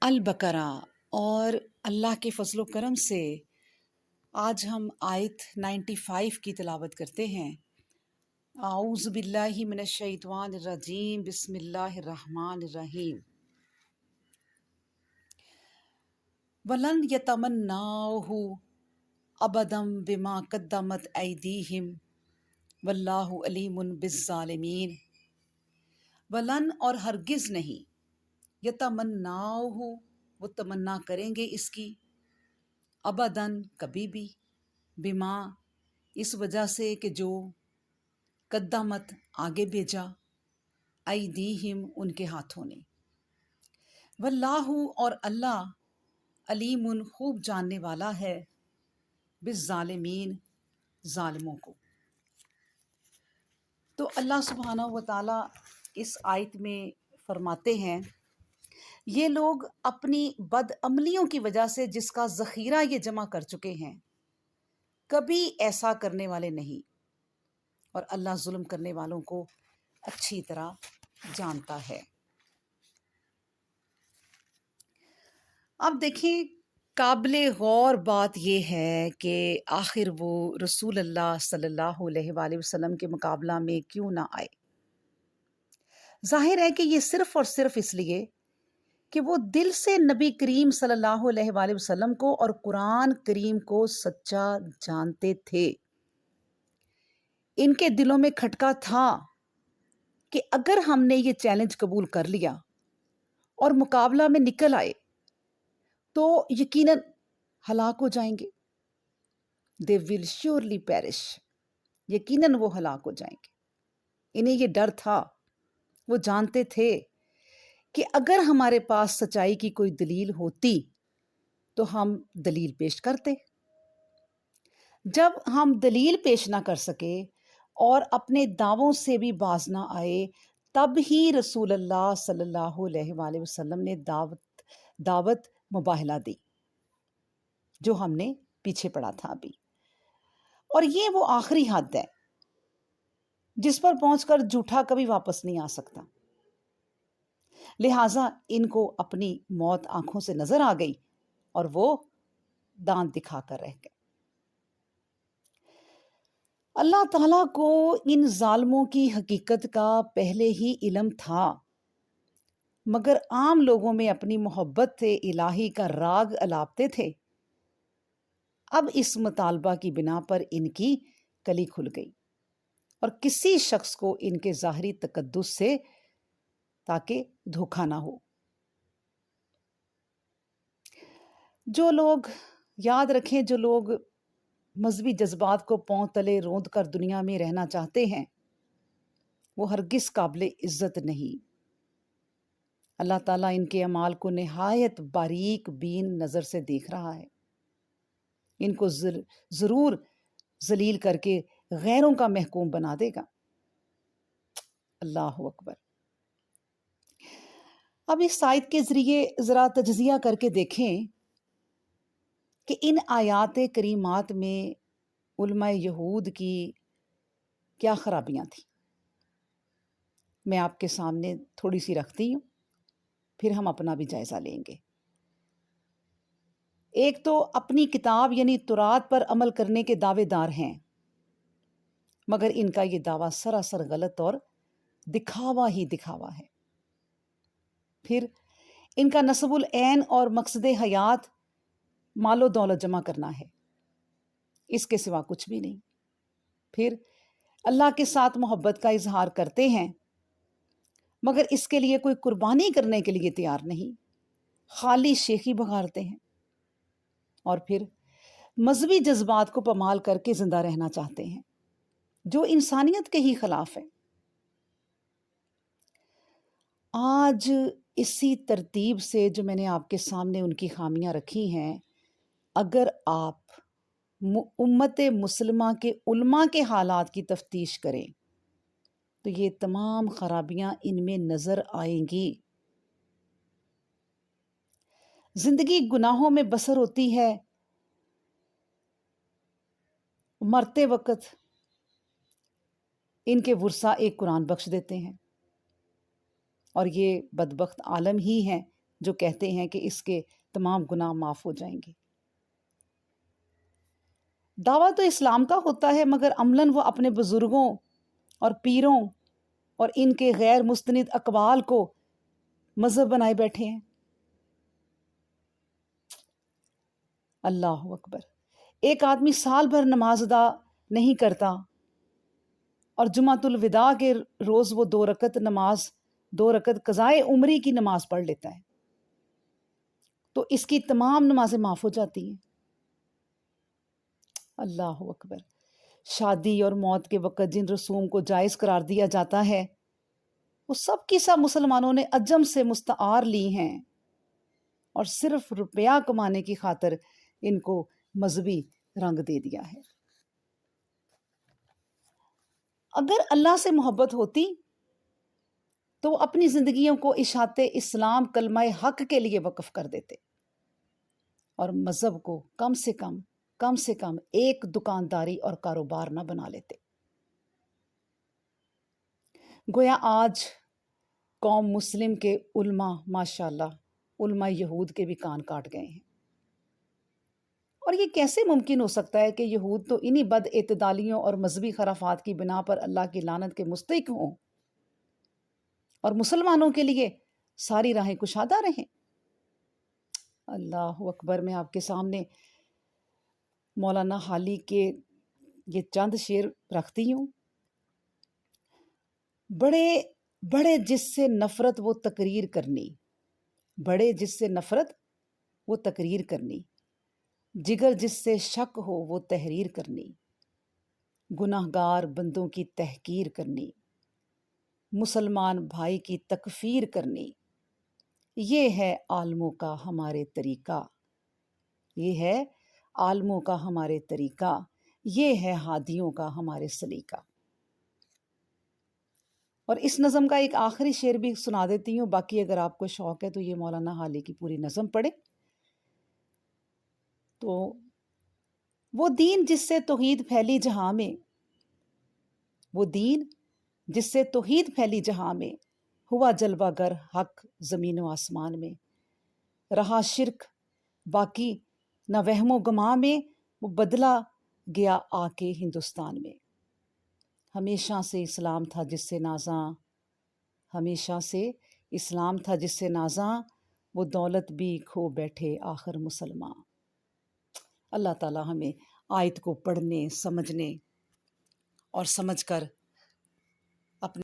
البقرہ اور اللہ کے فضل و کرم سے آج ہم آیت 95 کی تلاوت کرتے ہیں۔ اعوذ باللہ من الشیطان الرجیم، بسم اللہ الرحمن الرحیم۔ وَلَنْ يَتَمَنَّوْهُ أَبَدًا بِمَا قَدَّمَتْ أَيْدِيهِمْ وَاللَّهُ عَلِيمٌ بِالظَّالِمِينَ۔ ولن اور ہرگز نہیں، یتمناؤہ وہ تمنا کریں گے اس کی، ابداً کبھی بھی، بما اس وجہ سے کہ جو قدمت آگے بھیجا، ایدیہم ان کے ہاتھوں نے، واللہ اور اللہ علیم خوب جاننے والا ہے، بالظالمین ظالموں کو۔ تو اللہ سبحانہ و تعالیٰ اس آیت میں فرماتے ہیں یہ لوگ اپنی بد عملیوں کی وجہ سے جس کا ذخیرہ یہ جمع کر چکے ہیں، کبھی ایسا کرنے والے نہیں، اور اللہ ظلم کرنے والوں کو اچھی طرح جانتا ہے۔ اب دیکھیں، قابل غور بات یہ ہے کہ آخر وہ رسول اللہ صلی اللہ علیہ وآلہ وسلم کے مقابلہ میں کیوں نہ آئے؟ ظاہر ہے کہ یہ صرف اور صرف اس لیے کہ وہ دل سے نبی کریم صلی اللہ علیہ وآلہ وسلم کو اور قرآن کریم کو سچا جانتے تھے۔ ان کے دلوں میں کھٹکا تھا کہ اگر ہم نے یہ چیلنج قبول کر لیا اور مقابلہ میں نکل آئے تو یقیناً ہلاک ہو جائیں گے۔ they will surely perish، یقیناً وہ ہلاک ہو جائیں گے۔ انہیں یہ ڈر تھا، وہ جانتے تھے کہ اگر ہمارے پاس سچائی کی کوئی دلیل ہوتی تو ہم دلیل پیش کرتے۔ جب ہم دلیل پیش نہ کر سکے اور اپنے دعووں سے بھی باز نہ آئے، تب ہی رسول اللہ صلی اللہ علیہ وآلہ وسلم نے دعوت مباہلہ دی، جو ہم نے پیچھے پڑا تھا ابھی۔ اور یہ وہ آخری حد ہے جس پر پہنچ کر جھوٹا کبھی واپس نہیں آ سکتا، لہٰذا ان کو اپنی موت آنکھوں سے نظر آ گئی اور وہ دانت دکھا کر رہ گئے۔ اللہ تعالیٰ کو ان ظالموں کی حقیقت کا پہلے ہی علم تھا، مگر عام لوگوں میں اپنی محبت الہی کا راگ الاپتے تھے۔ اب اس مطالبہ کی بنا پر ان کی کلی کھل گئی اور کسی شخص کو ان کے ظاہری تقدس سے تاکہ دھوکہ نہ ہو۔ جو لوگ، یاد رکھیں، جو لوگ مذہبی جذبات کو پاؤں تلے روند کر دنیا میں رہنا چاہتے ہیں وہ ہرگز قابل عزت نہیں۔ اللہ تعالیٰ ان کے اعمال کو نہایت باریک بین نظر سے دیکھ رہا ہے، ان کو ضرور ذلیل کر کے غیروں کا محکوم بنا دے گا۔ اللہ اکبر۔ اب اس آیت کے ذریعے ذرا تجزیہ کر کے دیکھیں کہ ان آیات کریمات میں علماء یہود کی کیا خرابیاں تھیں۔ میں آپ کے سامنے تھوڑی سی رکھتی ہوں، پھر ہم اپنا بھی جائزہ لیں گے۔ ایک تو اپنی کتاب یعنی تورات پر عمل کرنے کے دعوے دار ہیں، مگر ان کا یہ دعویٰ سراسر غلط اور دکھاوا ہی دکھاوا ہے۔ پھر ان کا نصب العین اور مقصد حیات مال و دولت جمع کرنا ہے، اس کے سوا کچھ بھی نہیں۔ پھر اللہ کے ساتھ محبت کا اظہار کرتے ہیں، مگر اس کے لیے کوئی قربانی کرنے کے لیے تیار نہیں، خالی شیخی بگاڑتے ہیں۔ اور پھر مذہبی جذبات کو پامال کر کے زندہ رہنا چاہتے ہیں، جو انسانیت کے ہی خلاف ہے۔ آج اسی ترتیب سے جو میں نے آپ کے سامنے ان کی خامیاں رکھی ہیں، اگر آپ امت مسلمہ کے علماء کے حالات کی تفتیش کریں تو یہ تمام خرابیاں ان میں نظر آئیں گی۔ زندگی گناہوں میں بسر ہوتی ہے، مرتے وقت ان کے ورثاء ایک قرآن بخش دیتے ہیں، اور یہ بدبخت عالم ہی ہیں جو کہتے ہیں کہ اس کے تمام گناہ معاف ہو جائیں گے۔ دعویٰ تو اسلام کا ہوتا ہے، مگر عملاً وہ اپنے بزرگوں اور پیروں اور ان کے غیر مستند اقوال کو مذہب بنائے بیٹھے ہیں۔ اللہ اکبر! ایک آدمی سال بھر نماز ادا نہیں کرتا اور جمعۃ الوداع کے روز وہ 2 رکعت قضائے عمری کی نماز پڑھ لیتا ہے، تو اس کی تمام نمازیں معاف ہو جاتی ہیں۔ اللہ اکبر! شادی اور موت کے وقت جن رسوم کو جائز قرار دیا جاتا ہے وہ سب کی سب مسلمانوں نے عجم سے مستعار لی ہیں اور صرف روپیہ کمانے کی خاطر ان کو مذہبی رنگ دے دیا ہے۔ اگر اللہ سے محبت ہوتی تو وہ اپنی زندگیوں کو اشاعت اسلام کلمہ حق کے لیے وقف کر دیتے اور مذہب کو کم سے کم ایک دکانداری اور کاروبار نہ بنا لیتے۔ گویا آج قوم مسلم کے علماء ماشاءاللہ علماء یہود کے بھی کان کاٹ گئے ہیں۔ اور یہ کیسے ممکن ہو سکتا ہے کہ یہود تو انہی بد اعتدالیوں اور مذہبی خرافات کی بنا پر اللہ کی لعنت کے مستحق ہوں اور مسلمانوں کے لیے ساری راہیں کشادہ رہیں۔ اللہ اکبر! میں آپ کے سامنے مولانا حالی کے یہ چند شعر رکھتی ہوں۔ بڑے جس سے نفرت وہ تقریر کرنی، بڑے جس سے نفرت وہ تقریر کرنی، جگر جس سے شک ہو وہ تحریر کرنی، گناہگار بندوں کی تحقیر کرنی، مسلمان بھائی کی تکفیر کرنی، یہ ہے عالموں کا ہمارے طریقہ، یہ ہے عالموں کا ہمارے طریقہ، یہ ہے ہادیوں کا ہمارے سلیقہ۔ اور اس نظم کا ایک آخری شعر بھی سنا دیتی ہوں، باقی اگر آپ کو شوق ہے تو یہ مولانا حالی کی پوری نظم پڑھیں۔ تو وہ دین جس سے توحید پھیلی جہاں میں، وہ دین جس سے توحید پھیلی جہاں میں، ہوا جلوہ گر حق زمین و آسمان میں، رہا شرک باقی نہ وہم و گماں میں، وہ بدلا گیا آ کے ہندوستان میں۔ ہمیشہ سے اسلام تھا جس سے نازاں، ہمیشہ سے اسلام تھا جس سے نازاں، وہ دولت بھی کھو بیٹھے آخر مسلمان۔ اللہ تعالی ہمیں آیت کو پڑھنے، سمجھنے اور سمجھ کر